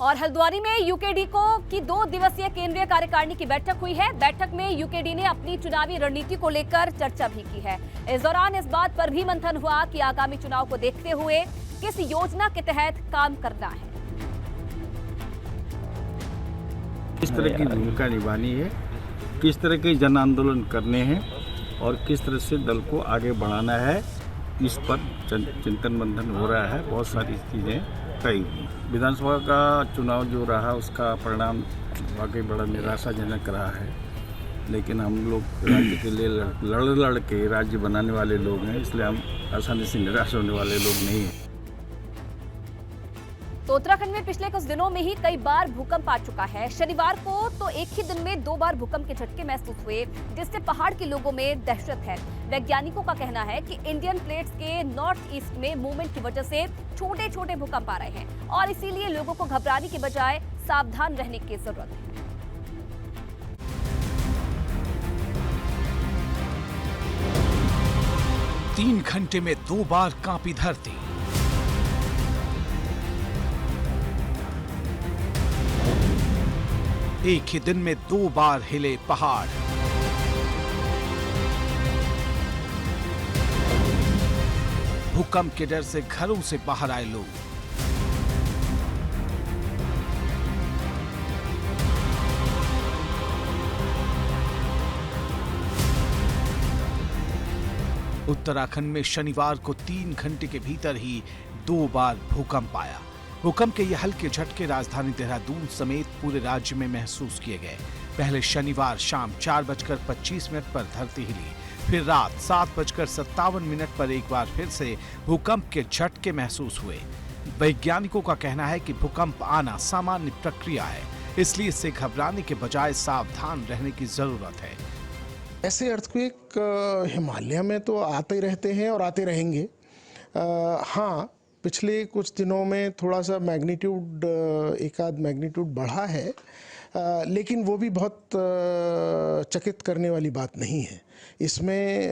और हल्द्वानी में यूकेडी की 2 दिवसीय केंद्रीय कार्यकारिणी की बैठक हुई है। बैठक में यूकेडी ने अपनी चुनावी रणनीति को लेकर चर्चा भी की है। इस दौरान इस बात पर भी मंथन हुआ कि आगामी चुनाव को देखते हुए किस योजना के तहत काम करना है। किस तरह की भूमिका निभानी है, किस तरह के जन आंदोलन करने हैं और किस तरह से दल को आगे बढ़ाना है, इस पर चिंतन मंथन हो रहा है। बहुत सारी चीज़ें तय हुई। विधानसभा का चुनाव जो रहा उसका परिणाम वाकई बड़ा निराशाजनक रहा है, लेकिन हम लोग राज्य के लिए लड़ के राज्य बनाने वाले लोग हैं, इसलिए हम आसानी से निराश होने वाले लोग नहीं हैं। तो उत्तराखंड में पिछले कुछ दिनों में ही कई बार भूकंप आ चुका है। शनिवार को तो एक ही दिन में 2 बार भूकंप के झटके महसूस हुए, जिससे पहाड़ के लोगों में दहशत है। वैज्ञानिकों का कहना है कि इंडियन प्लेट्स के नॉर्थ ईस्ट में मूवमेंट की वजह से छोटे छोटे भूकंप आ रहे हैं और इसीलिए लोगों को घबराने की बजाय सावधान रहने की जरूरत है। 3 घंटे में 2 बार कांपी धरती। एक ही दिन में 2 बार हिले पहाड़। भूकंप के डर से घरों से बाहर आए लोग। उत्तराखंड में शनिवार को 3 घंटे के भीतर ही 2 बार भूकंप आया। भूकंप के ये हल्के झटके राजधानी देहरादून समेत पूरे राज्य में महसूस किए गए। पहले शनिवार शाम 4:25 पर धरती हिली, फिर रात 7:57 पर एक बार फिर से भूकंप के झटके महसूस हुए। वैज्ञानिकों का कहना है कि भूकंप आना सामान्य प्रक्रिया है, इसलिए इससे घबराने के बजाय सावधान रहने की जरूरत है। ऐसे अर्थक्वेक हिमालय में तो आते रहते हैं और आते रहेंगे। हाँ, पिछले कुछ दिनों में थोड़ा सा मैग्नीट्यूड, एक आध मैग्नीट्यूड बढ़ा है, लेकिन वो भी बहुत चकित करने वाली बात नहीं है। इसमें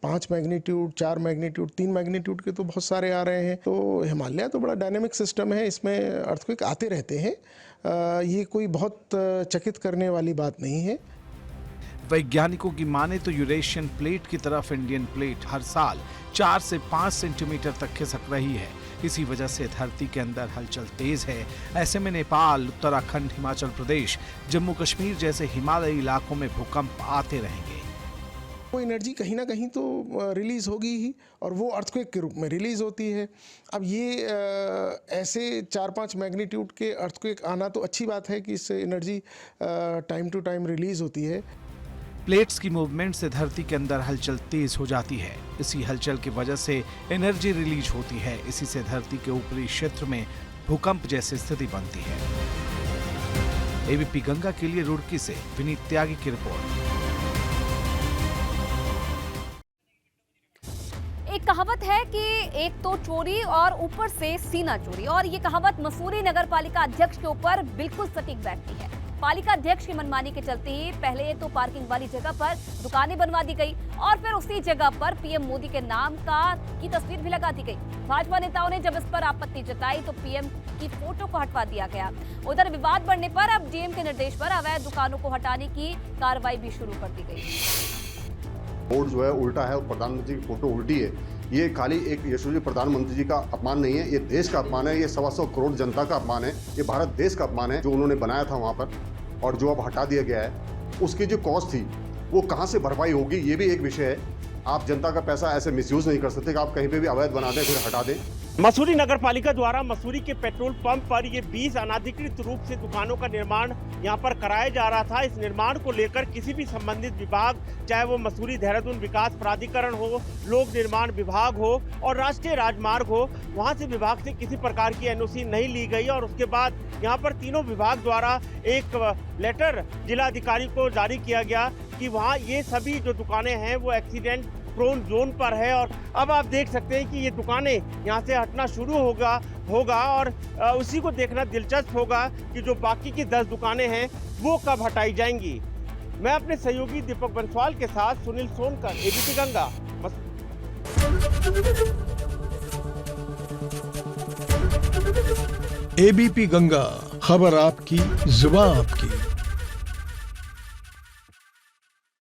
5 मैग्नीट्यूड, 4 मैग्नीट्यूड, 3 मैग्नीट्यूड के तो बहुत सारे आ रहे हैं। तो हिमालय तो बड़ा डायनेमिक सिस्टम है, इसमें अर्थक्वेक आते रहते हैं। ये कोई बहुत चकित करने वाली बात नहीं है। वैज्ञानिकों की माने तो यूरेशियन प्लेट की तरफ इंडियन प्लेट हर साल 4 से 5 सेंटीमीटर तक खिसक रही है। इसी वजह से धरती के अंदर हलचल तेज है। ऐसे में नेपाल, उत्तराखंड, हिमाचल प्रदेश, जम्मू कश्मीर जैसे हिमालयी इलाकों में भूकंप आते रहेंगे। वो एनर्जी कहीं ना कहीं तो रिलीज होगी ही, और वो अर्थक्वेक के रूप में रिलीज होती है। अब ये ऐसे 4-5 मैग्नीट्यूड के अर्थक्वेक आना तो अच्छी बात है कि इससे energy time to time release होती है। प्लेट्स की मूवमेंट से धरती के अंदर हलचल तेज हो जाती है। इसी हलचल की वजह से एनर्जी रिलीज होती है। इसी से धरती के ऊपरी क्षेत्र में भूकंप जैसी स्थिति बनती है। एबीपी गंगा के लिए रुड़की से विनीत त्यागी की रिपोर्ट। एक कहावत है कि एक तो चोरी और ऊपर से सीना चोरी, और ये कहावत मसूरी नगर पालिका अध्यक्ष के ऊपर बिल्कुल सटीक बैठती है। पालिका अध्यक्ष की मनमानी के चलते ही पहले तो पार्किंग वाली जगह पर दुकानें बनवा दी गई और फिर उसी जगह पर पीएम मोदी के नाम की तस्वीर भी लगा दी गई। भाजपा नेताओं ने जब इस पर आपत्ति जताई तो पीएम की फोटो को हटवा दिया गया। उधर विवाद बढ़ने पर अब डीएम के निर्देश पर अवैध दुकानों को हटाने की कार्रवाई भी शुरू कर दी गई। बोर्ड जो है उल्टा है और प्रधानमंत्री की फोटो उल्टी है। ये खाली एक यशस्वी प्रधानमंत्री जी का अपमान नहीं है, ये देश का अपमान है, ये 125 करोड़ जनता का अपमान है, ये भारत देश का अपमान है। जो उन्होंने बनाया था वहाँ पर और जो अब हटा दिया गया है, उसकी जो कॉस्ट थी वो कहाँ से भरपाई होगी, ये भी एक विषय है। आप जनता का पैसा ऐसे मिसयूज नहीं कर सकते कि आप कहीं पे भी अवैध बना दें फिर हटा दें। मसूरी नगर पालिका द्वारा मसूरी के पेट्रोल पंप पर ये 20 अनाधिकृत रूप से दुकानों का निर्माण यहाँ पर कराया जा रहा था। इस निर्माण को लेकर किसी भी संबंधित विभाग, चाहे वो मसूरी देहरादून विकास प्राधिकरण हो, लोक निर्माण विभाग हो और राष्ट्रीय राजमार्ग हो, वहाँ से विभाग से किसी प्रकार की एनओसी नहीं ली गई। और उसके बाद यहाँ पर तीनों विभाग द्वारा एक लेटर जिलाधिकारी को जारी किया गया कि वहाँ ये सभी जो दुकानें हैं वो एक्सीडेंट प्रोन जोन पर है। और अब आप देख सकते हैं कि ये दुकानें यहाँ से हटना शुरू होगा और उसी को देखना दिलचस्प होगा कि जो बाकी की 10 दुकानें हैं वो कब हटाई जाएंगी। मैं अपने सहयोगी दीपक बंसवाल के साथ सुनील सोनकर, एबीपी गंगा। एबीपी गंगा, खबर आपकी, जुबान आपकी।